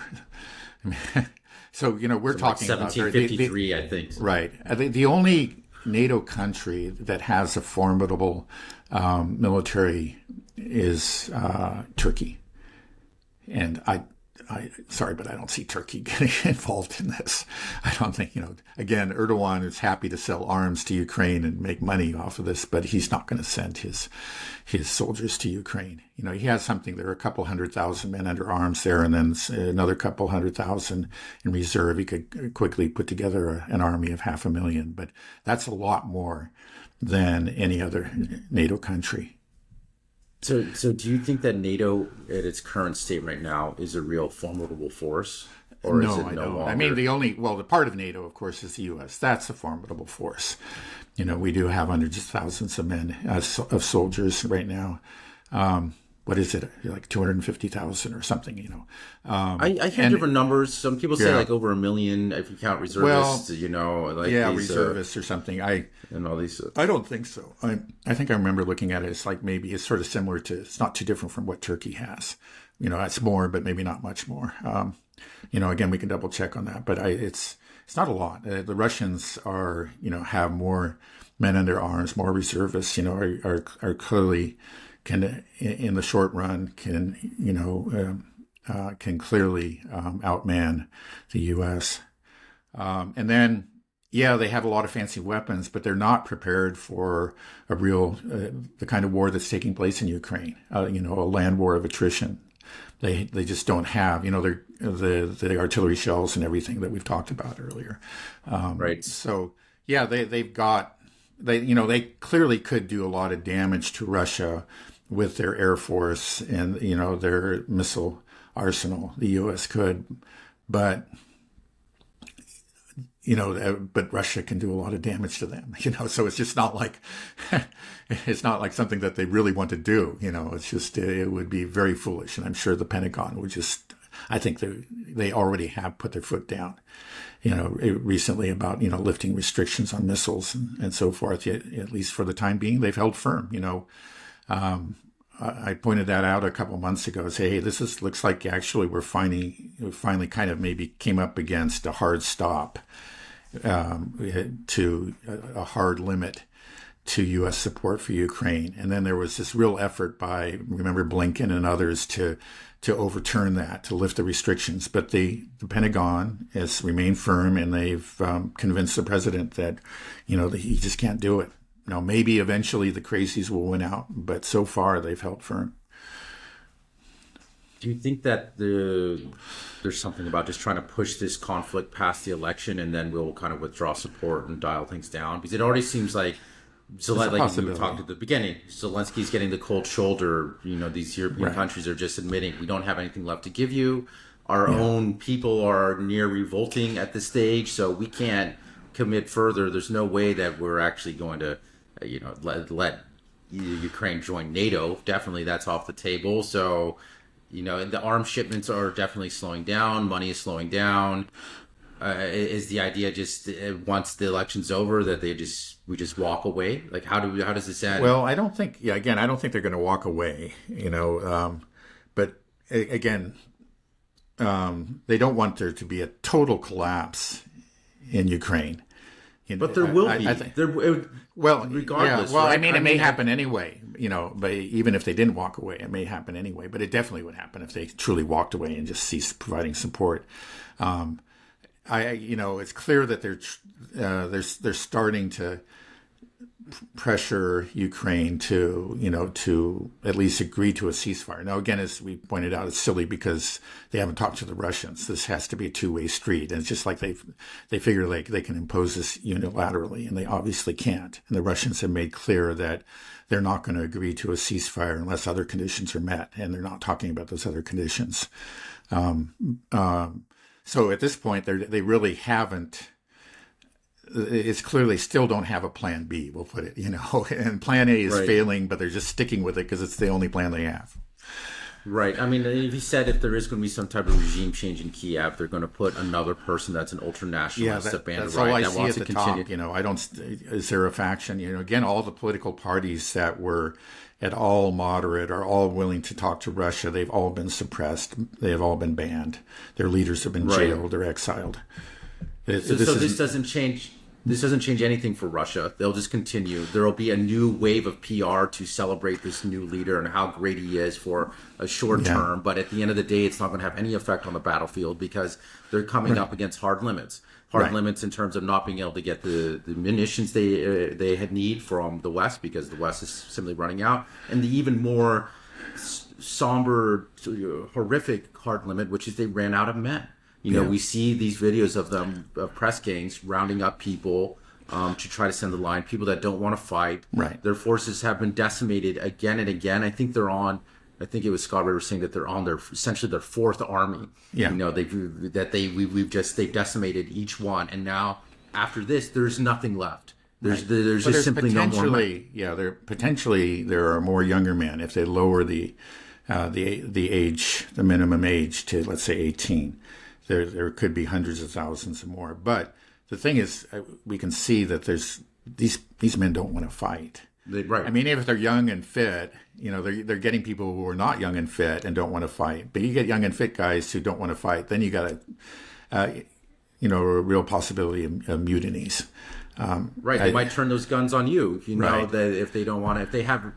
I mean, so, we're talking about 1753, I think. Right. The only NATO country that has a formidable military is Turkey. And sorry, but I don't see Turkey getting involved in this. I don't think, again, Erdogan is happy to sell arms to Ukraine and make money off of this, but he's not going to send his soldiers to Ukraine. He has something, there are a couple 100,000 men under arms there, and then another couple 100,000 in reserve. He could quickly put together an army of 500,000, but that's a lot more than any other NATO country. So do you think that NATO at its current state right now is a real formidable force? Or No, is it I no don't. longer? I mean, the part of NATO, of course, is the U.S. That's a formidable force. We do have hundreds of thousands of men, of soldiers right now. What is it, like 250,000 or something, I hear different numbers. Some people say like over 1 million if you count reservists, reservists or something. And all these. I don't think so. I think I remember looking at it. It's like maybe it's sort of similar to, it's not too different from what Turkey has. It's more, but maybe not much more. Again, we can double check on that, but it's not a lot. The Russians have more men under arms, more reservists, are clearly can, in the short run, can clearly outman the U.S. And then, they have a lot of fancy weapons, but they're not prepared for a real, the kind of war that's taking place in Ukraine, a land war of attrition. They just don't have, the artillery shells and everything that we've talked about earlier. Right. So, they clearly could do a lot of damage to Russia with their air force and, their missile arsenal. The U.S. could, but Russia can do a lot of damage to them, so it's just not like, it's not like something that they really want to do, it's just, it would be very foolish. And I'm sure the Pentagon would I think they already have put their foot down, recently about, lifting restrictions on missiles and so forth, at least for the time being. They've held firm, I pointed that out a couple months ago. Say, hey, looks like actually we finally kind of maybe came up against a hard stop to a hard limit to U.S. support for Ukraine. And then there was this real effort by, remember, Blinken and others to overturn that, to lift the restrictions. But the Pentagon has remained firm, and they've convinced the president that, that he just can't do it. Now, maybe eventually the crazies will win out, but so far they've held firm. Do you think that there's something about just trying to push this conflict past the election and then we'll kind of withdraw support and dial things down? Because it already seems like like we talked at the beginning, Zelensky's getting the cold shoulder. These European countries are just admitting we don't have anything left to give you. Our own people are near revolting at this stage, so we can't commit further. There's no way that we're actually going to let Ukraine join NATO. Definitely that's off the table. So, the arms shipments are definitely slowing down. Money is slowing down. Is the idea just once the election's over that we just walk away? Like how does this end? Well, I don't think. I don't think they're going to walk away. But again, they don't want there to be a total collapse in Ukraine. But there will be. Regardless. Right? It may happen anyway. But even if they didn't walk away, it may happen anyway. But it definitely would happen if they truly walked away and just ceased providing support. It's clear that they're starting to pressure Ukraine to at least agree to a ceasefire. Now, again, as we pointed out, it's silly because they haven't talked to the Russians. This has to be a two-way street. And it's just like they figure like they can impose this unilaterally, and they obviously can't. And the Russians have made clear that they're not going to agree to a ceasefire unless other conditions are met. And they're not talking about those other conditions. So at this point, they really haven't. It's clear they still don't have a plan B, we'll put it, and plan A is failing, but they're just sticking with it because it's the only plan they have. Right. I mean, he said if there is going to be some type of regime change in Kiev, they're going to put another person that's an ultra-nationalist, a band that's right all I that see wants at to the continue. top. I don't. Is there a faction? Again, all the political parties that were at all moderate are all willing to talk to Russia. They've all been suppressed. They have all been banned. Their leaders have been jailed or exiled. So this doesn't change. This doesn't change anything for Russia. They'll just continue. There will be a new wave of PR to celebrate this new leader and how great he is for a short term. But at the end of the day, it's not going to have any effect on the battlefield because they're coming up against hard limits. Hard limits in terms of not being able to get the munitions they had need from the West because the West is simply running out. And the even more somber, horrific hard limit, which is they ran out of men. We see these videos of them, of press gangs, rounding up people to try to send the line, people that don't want to fight. Right. Their forces have been decimated again and again. I think it was Scott River saying that they're on essentially their fourth army. Yeah. They've decimated each one. And now after this, there's nothing left. There's just simply no more men. Yeah, there are more younger men if they lower the age, the minimum age to, let's say, 18. There could be hundreds of thousands and more. But the thing is, we can see that there's these men don't want to fight. Right. I mean, if they're young and fit, they're getting people who are not young and fit and don't want to fight. But you get young and fit guys who don't want to fight, then you got a real possibility of mutinies. Right. They might turn those guns on you. That if they don't want to, if they have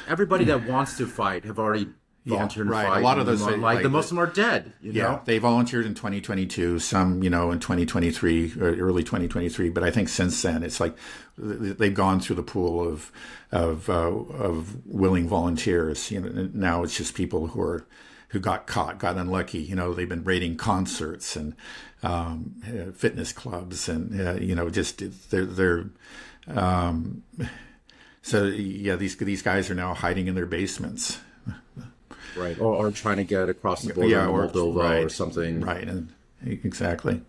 everybody that wants to fight have already volunteered to fight. A lot of those, the most of them are dead. They volunteered in 2022. Some, in 2023 or early 2023. But I think since then, it's like they've gone through the pool of willing volunteers. Now it's just people who got unlucky. They've been raiding concerts and fitness clubs, and these guys are now hiding in their basements. Right, or trying to get across the border to Moldova or something. Right, and exactly.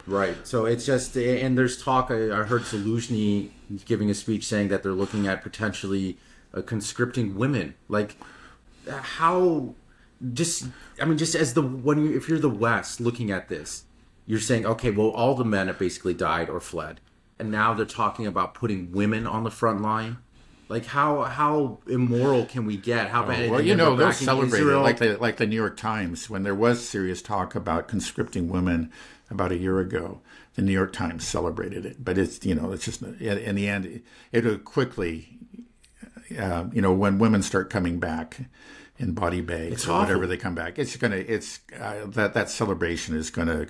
Right, so it's just, and there's talk, I heard Zelensky giving a speech saying that they're looking at potentially conscripting women. Like, how, just as if you're the West looking at this, you're saying, okay, well, all the men have basically died or fled. And now they're talking about putting women on the front line. Like, how immoral can we get? How bad? Well, they'll celebrate it like the New York Times. When there was serious talk about conscripting women about a year ago, the New York Times celebrated it. But it's just in the end, it'll quickly, when women start coming back in body bags or whatever they come back, that celebration is gonna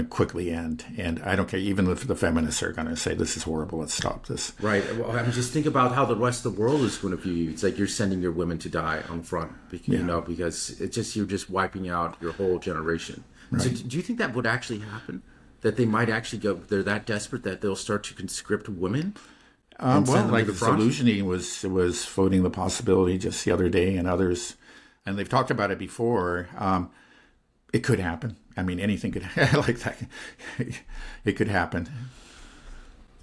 quickly end. And I don't care. Even if the feminists are gonna say this is horrible, let's stop this. Right. Well, I mean, just think about how the rest of the world is going to view you. It's like you're sending your women to die on front, because you're just wiping out your whole generation. Right. So do you think that would actually happen? That they might actually they're that desperate that they'll start to conscript women? Zelensky was floating the possibility just the other day, and others, and they've talked about it before. It could happen. I mean, anything could like that. It could happen.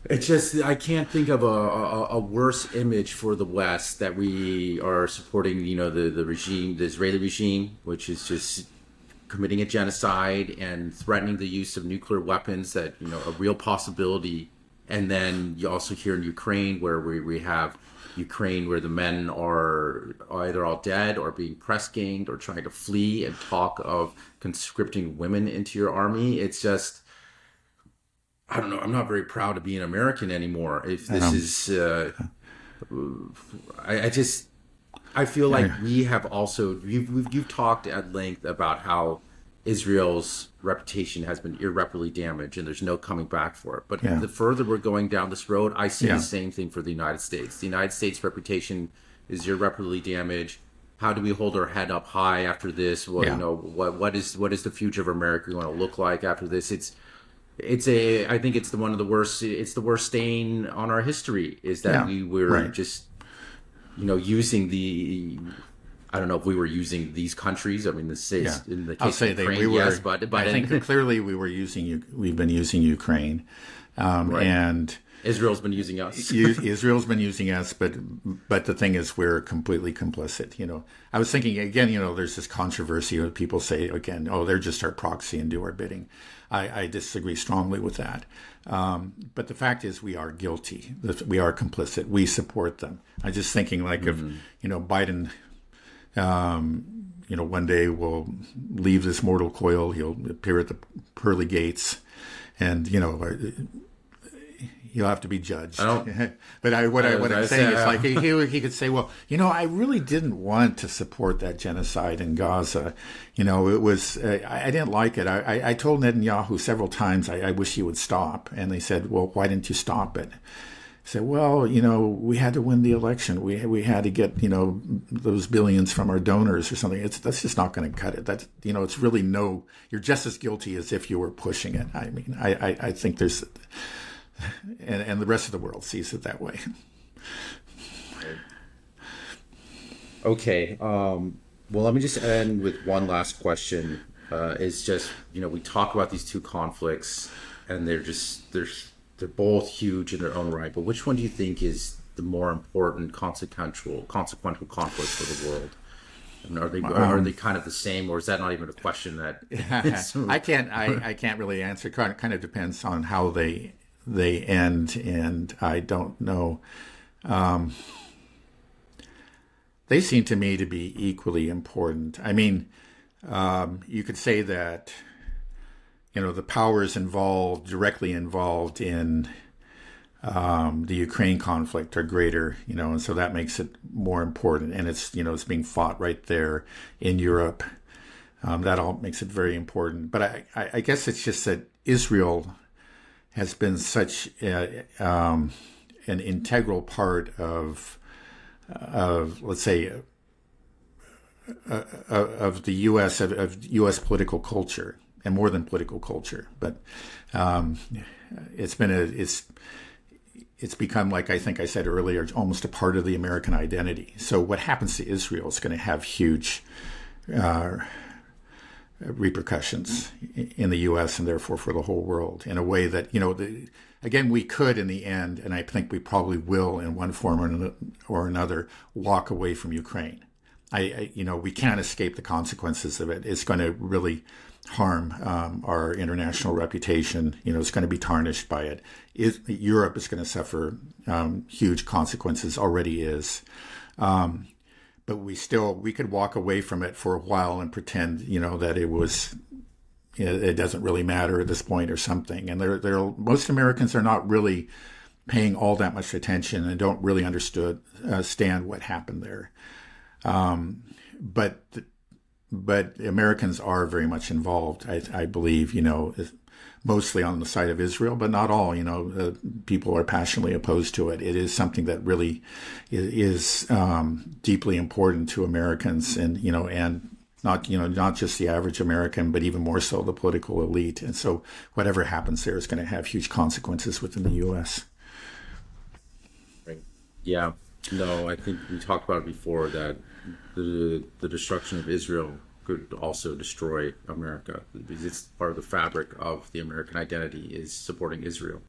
It's just I can't think of a worse image for the West that we are supporting. The regime, the Israeli regime, which is just committing a genocide and threatening the use of nuclear weapons. That a real possibility. And then you also hear in Ukraine where we have Ukraine where the men are either all dead or being press ganged or trying to flee, and talk of conscripting women into your army. It's just, I don't know. I'm not very proud to be an American anymore. If this is, I feel like we have also, you've talked at length about how Israel's reputation has been irreparably damaged and there's no coming back for it. But the further we're going down this road, I see the same thing for the United States. The United States reputation is irreparably damaged. How do we hold our head up high after this? What is the future of America going to look like after this? I think it's the worst stain on our history is that we were just using the, I don't know if we were using these countries. I mean, in the case of Ukraine, yes, but I think clearly we've been using Ukraine, and Israel's been using us. Israel's been using us, but the thing is, we're completely complicit. I was thinking again. There's this controversy where people say again, "Oh, they're just our proxy and do our bidding." I disagree strongly with that. But the fact is, we are guilty. We are complicit. We support them. I'm just thinking like of Biden. One day will leave this mortal coil. He'll appear at the pearly gates, and he'll have to be judged. But what I'm saying is like he could say, well, I really didn't want to support that genocide in Gaza. It was I didn't like it. I told Netanyahu several times I wish he would stop, and they said, well, why didn't you stop it? I said, well, we had to win the election. We had to get those billions from our donors or something. That's just not going to cut it. That's it's really you're just as guilty as if you were pushing it. I mean, I think there's. And the rest of the world sees it that way. Okay. Well, let me just end with one last question. It's just, we talk about these two conflicts, and they're both huge in their own right. But which one do you think is the more important consequential conflict for the world? And are they kind of the same, or is that not even a question that? I can't really answer. It kind of depends on how they end, and I don't know. They seem to me to be equally important. I mean, you could say that the powers directly involved in the Ukraine conflict are greater, and so that makes it more important. And it's it's being fought right there in Europe. That all makes it very important. But I guess it's just that Israel has been such an integral part of let's say of the U.S. of U.S. political culture, and more than political culture, but it's become, like I think I said earlier, almost a part of the American identity. So what happens to Israel is going to have huge repercussions in the U.S. and therefore for the whole world, in a way that again, we could in the end, and I think we probably will in one form or another, walk away from Ukraine. We can't escape the consequences of it. It's going to really harm our international reputation. It's going to be tarnished by it. Europe is going to suffer huge consequences. Already is. But we could walk away from it for a while and pretend, that it doesn't really matter at this point or something. And most Americans are not really paying all that much attention and don't really understand what happened there. But Americans are very much involved, I believe, mostly on the side of Israel, but not all. People are passionately opposed to it. It is something that really is deeply important to Americans, and and not just the average American, but even more so the political elite. And so whatever happens there is going to have huge consequences within the U.S. Right. Yeah. No, I think we talked about it before, that the destruction of Israel could also destroy America, because it's part of the fabric of the American identity is supporting Israel.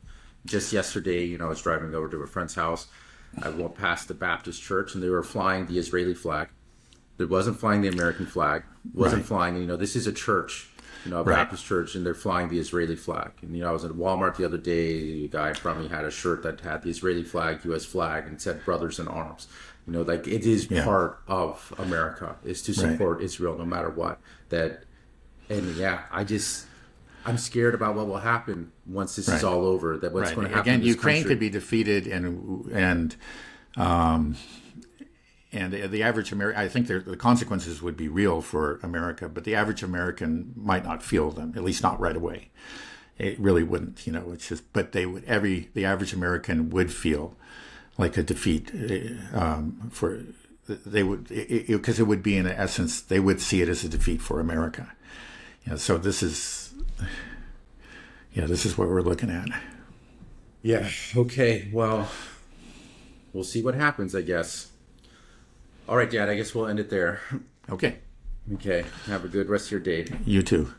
Just yesterday, I was driving over to a friend's house. I walked past the Baptist church, and they were flying the Israeli flag. It wasn't flying the American flag. Wasn't flying. This is a church, a Baptist church, and they're flying the Israeli flag. And I was at Walmart the other day. A guy from me had a shirt that had the Israeli flag, U.S. flag, and said "Brothers in Arms." Like it is part of America is to support Israel no matter what. I'm scared about what will happen once this is all over. That what's going to happen. Again, Ukraine could be defeated, and the average American, I think the consequences would be real for America, but the average American might not feel them, at least not right away. It really wouldn't, it's just, but the average American would feel like a defeat because it would be, in essence, they would see it as a defeat for America. So this is what we're looking at. Yeah. Okay. Well, we'll see what happens, I guess. All right, Dad, I guess we'll end it there. Okay. Okay. Have a good rest of your day. You too.